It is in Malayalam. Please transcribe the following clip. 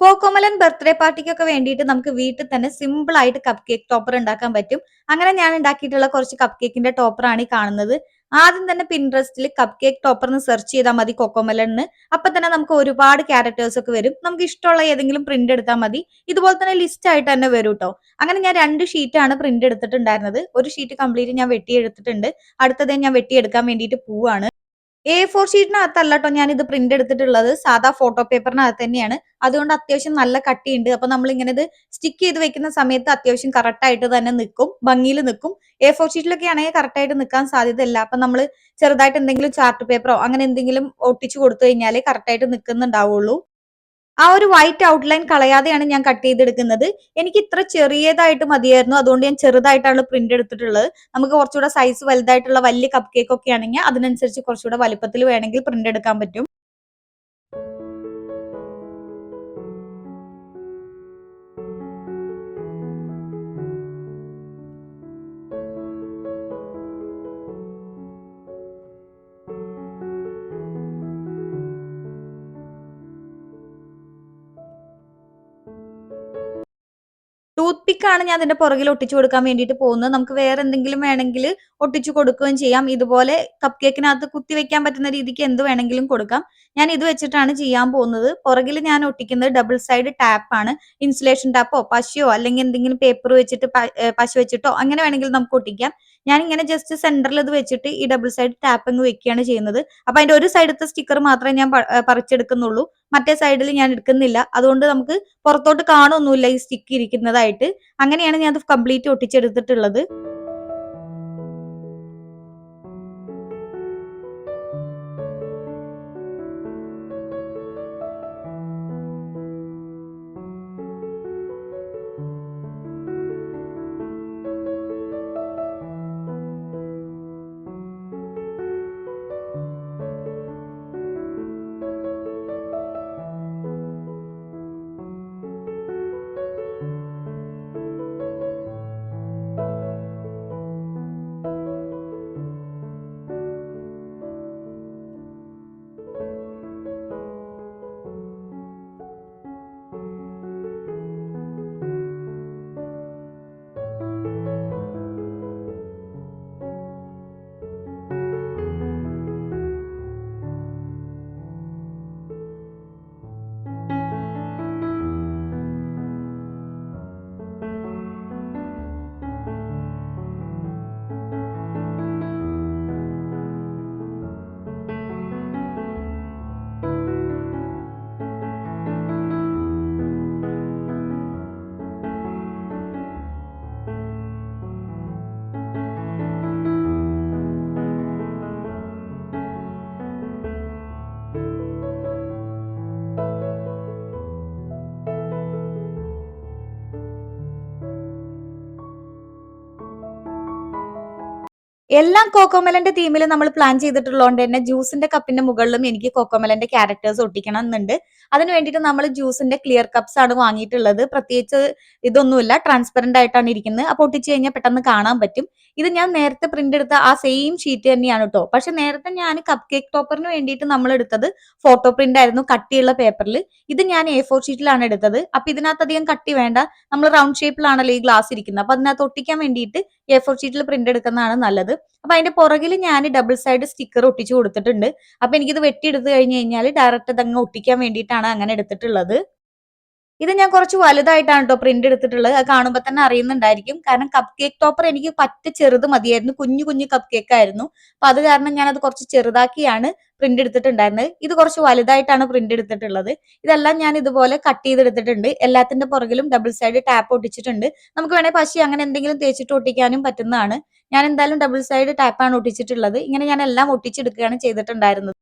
കോക്കോമലൻ ബർത്ത്ഡേ പാർട്ടിക്കൊക്കെ വേണ്ടിയിട്ട് നമുക്ക് വീട്ടിൽ തന്നെ സിമ്പിൾ ആയിട്ട് കപ്പ് കേക്ക് ടോപ്പർ ഉണ്ടാക്കാൻ പറ്റും. അങ്ങനെ ഞാൻ ഉണ്ടാക്കിയിട്ടുള്ള കുറച്ച് കപ്പ് കേക്കിന്റെ ടോപ്പറാണ് ഈ കാണുന്നത്. ആദ്യം തന്നെ പിൻട്രസ്റ്റിൽ കപ്പ് കേക്ക് ടോപ്പർ എന്ന് സെർച്ച് ചെയ്താൽ മതി കോക്കോമലന്. അപ്പൊ തന്നെ നമുക്ക് ഒരുപാട് ക്യാരക്ടേഴ്സ് ഒക്കെ വരും. നമുക്ക് ഇഷ്ടമുള്ള ഏതെങ്കിലും പ്രിന്റ് എടുത്താൽ മതി. ഇതുപോലെ തന്നെ ലിസ്റ്റ് ആയിട്ട് തന്നെ വരും കേട്ടോ. അങ്ങനെ ഞാൻ 2 ഷീറ്റാണ് പ്രിന്റ് എടുത്തിട്ടുണ്ടായിരുന്നത്. ഒരു ഷീറ്റ് കംപ്ലീറ്റ് ഞാൻ വെട്ടിയെടുത്തിട്ടുണ്ട്. അടുത്തത് ഞാൻ വെട്ടിയെടുക്കാൻ വേണ്ടിയിട്ട് പോവാണ്. A4 ഷീറ്റിനകത്തല്ല ട്ടോ ഞാനിത് പ്രിന്റ് എടുത്തിട്ടുള്ളത്. സാധാ ഫോട്ടോ പേപ്പറിനകത്ത് തന്നെയാണ്. അതുകൊണ്ട് അത്യാവശ്യം നല്ല കട്ടിയുണ്ട്. അപ്പൊ നമ്മളിങ്ങനെ ഇത് സ്റ്റിക്ക് ചെയ്ത് വെക്കുന്ന സമയത്ത് അത്യാവശ്യം കറക്റ്റ് ആയിട്ട് തന്നെ നിൽക്കും. ഭംഗിയിൽ നിൽക്കും. A4 ഷീറ്റിലൊക്കെ ആണെങ്കിൽ കറക്റ്റ് ആയിട്ട് നിൽക്കാൻ സാധ്യതയില്ല. അപ്പൊ നമ്മൾ ചെറുതായിട്ട് എന്തെങ്കിലും ചാർട്ട് പേപ്പറോ അങ്ങനെ എന്തെങ്കിലും ഒട്ടിച്ചു കൊടുത്തു കഴിഞ്ഞാലേ കറക്റ്റ് ആയിട്ട് നിൽക്കുന്നുണ്ടാവുള്ളൂ. ആ ഒരു വൈറ്റ് ഔട്ട്ലൈൻ കളയാതെയാണ് ഞാൻ കട്ട് ചെയ്തെടുക്കുന്നത്. എനിക്ക് ഇത്ര ചെറിയതായിട്ട് മതിയായിരുന്നു. അതുകൊണ്ട് ഞാൻ ചെറുതായിട്ടാണ് പ്രിന്റ് എടുത്തിട്ടുള്ളത്. നമുക്ക് കുറച്ചുകൂടെ സൈസ് വലുതായിട്ടുള്ള വലിയ കപ്പ് കേക്ക് ഒക്കെ ആണെങ്കിൽ അതിനനുസരിച്ച് കുറച്ചുകൂടെ വലുപ്പത്തിൽ വേണമെങ്കിൽ പ്രിന്റ് എടുക്കാൻ പറ്റും. ടൂത്ത് പിക്കാണ് ഞാൻ അതിന്റെ പുറകിൽ ഒട്ടിച്ചു കൊടുക്കാൻ വേണ്ടിയിട്ട് പോകുന്നത്. നമുക്ക് വേറെ എന്തെങ്കിലും വേണമെങ്കിൽ ഒട്ടിച്ചു കൊടുക്കുകയും ചെയ്യാം. ഇതുപോലെ കപ്പ് കേക്കിനകത്ത് കുത്തി വെക്കാൻ പറ്റുന്ന രീതിക്ക് എന്ത് വേണമെങ്കിലും കൊടുക്കാം. ഞാൻ ഇത് വെച്ചിട്ടാണ് ചെയ്യാൻ പോകുന്നത്. പുറകിൽ ഞാൻ ഒട്ടിക്കുന്നത് ഡബിൾ സൈഡ് ടാപ്പ് ആണ്. ഇൻസുലേഷൻ ടാപ്പോ പശയോ അല്ലെങ്കിൽ എന്തെങ്കിലും പേപ്പർ വെച്ചിട്ട് പശ വെച്ചിട്ടോ അങ്ങനെ വേണമെങ്കിൽ നമുക്ക് ഒട്ടിക്കാം. ഞാൻ ഇങ്ങനെ ജസ്റ്റ് സെന്ററിൽ ഇത് വെച്ചിട്ട് ഈ ഡബിൾ സൈഡ് ടാപ്പ് അങ്ങ് വെക്കുകയാണ് ചെയ്യുന്നത്. അപ്പൊ അതിന്റെ ഒരു സൈഡത്തെ സ്റ്റിക്കർ മാത്രമേ ഞാൻ പറിച്ചെടുക്കുന്നുള്ളൂ. മറ്റേ സൈഡിൽ ഞാൻ എടുക്കുന്നില്ല. അതുകൊണ്ട് നമുക്ക് പുറത്തോട്ട് കാണുമൊന്നുമില്ല ഈ സ്റ്റിക്ക് ഇരിക്കുന്നതായിട്ട്. അങ്ങനെയാണ് ഞാൻ അത് കംപ്ലീറ്റ് ഒട്ടിച്ചെടുത്തിട്ടുള്ളത്. എല്ലാം കോക്കോമെലന്റെ തീമിൽ നമ്മൾ പ്ലാൻ ചെയ്തിട്ടുള്ളതുകൊണ്ട് തന്നെ ജ്യൂസിന്റെ കപ്പിന്റെ മുകളിലും എനിക്ക് കോക്കോമെലന്റെ ക്യാരക്ടേഴ്സ് ഒട്ടിക്കണം എന്നുണ്ട്. അതിന് വേണ്ടിയിട്ട് നമ്മൾ ജ്യൂസിന്റെ ക്ലിയർ കപ്സ് ആണ് വാങ്ങിയിട്ടുള്ളത്. പ്രത്യേകിച്ച് ഇതൊന്നുമില്ല, ട്രാൻസ്പെറന്റ് ആയിട്ടാണ് ഇരിക്കുന്നത്. അപ്പൊ ഒട്ടിച്ചു കഴിഞ്ഞാൽ പെട്ടെന്ന് കാണാൻ പറ്റും. ഇത് ഞാൻ നേരത്തെ പ്രിന്റ് എടുത്ത ആ സെയിം ഷീറ്റ് തന്നെയാണ് കേട്ടോ. പക്ഷെ നേരത്തെ ഞാൻ കപ്പ് കേക്ക് ടോപ്പറിന് വേണ്ടിയിട്ട് നമ്മൾ എടുത്തത് ഫോട്ടോ പ്രിന്റ് ആയിരുന്നു, കട്ടിയുള്ള പേപ്പറിൽ. ഇത് ഞാൻ A4 ഷീറ്റിലാണ് എടുത്തത്. അപ്പൊ ഇതിനകത്ത് അധികം കട്ടി വേണ്ട. നമ്മൾ റൗണ്ട് ഷേപ്പിലാണല്ലോ ഈ ഗ്ലാസ് ഇരിക്കുന്നത്. അപ്പൊ അതിനകത്ത് ഒട്ടിക്കാൻ വേണ്ടിയിട്ട് A4 ഷീറ്റിൽ പ്രിന്റ് എടുക്കുന്നതാണ് നല്ലത്. അപ്പൊ അതിന്റെ പുറകിൽ ഞാൻ ഡബിൾ സൈഡ് സ്റ്റിക്കർ ഒട്ടിച്ചു കൊടുത്തിട്ടുണ്ട്. അപ്പൊ എനിക്കിത് വെട്ടിയെടുത്ത് കഴിഞ്ഞ് കഴിഞ്ഞാൽ ഡയറക്റ്റ് അതങ്ങ് ഒട്ടിക്കാൻ വേണ്ടിയിട്ടാണ് അങ്ങനെ എടുത്തിട്ടുള്ളത്. ഇത് ഞാൻ കുറച്ച് വലുതായിട്ടാണ് കേട്ടോ പ്രിന്റ് എടുത്തിട്ടുള്ളത്. അത് കാണുമ്പോൾ തന്നെ അറിയുന്നുണ്ടായിരിക്കും. കാരണം കപ്പ് കേക്ക് ടോപ്പർ എനിക്ക് പറ്റ ചെറുത് മതിയായിരുന്നു. കുഞ്ഞു കുഞ്ഞു കപ്പ് കേക്ക് ആയിരുന്നു. അപ്പൊ അത് കാരണം ഞാൻ അത് കുറച്ച് ചെറുതാക്കിയാണ് പ്രിന്റ് എടുത്തിട്ടുണ്ടായിരുന്നത്. ഇത് കുറച്ച് വലുതായിട്ടാണ് പ്രിന്റ് എടുത്തിട്ടുള്ളത്. ഇതെല്ലാം ഞാൻ ഇതുപോലെ കട്ട് ചെയ്തെടുത്തിട്ടുണ്ട്. എല്ലാത്തിന്റെ പുറകിലും ഡബിൾ സൈഡ് ടാപ്പ് ഒട്ടിച്ചിട്ടുണ്ട്. നമുക്ക് വേണേൽ പശി അങ്ങനെ എന്തെങ്കിലും തേച്ചിട്ട് ഒട്ടിക്കാനും പറ്റുന്നതാണ്. ഞാൻ എന്തായാലും ഡബിൾ സൈഡ് ടാപ്പാണ് ഒട്ടിച്ചിട്ടുള്ളത്. ഇങ്ങനെ ഞാൻ എല്ലാം ഒട്ടിച്ചെടുക്കുകയാണ് ചെയ്തിട്ടുണ്ടായിരുന്നത്.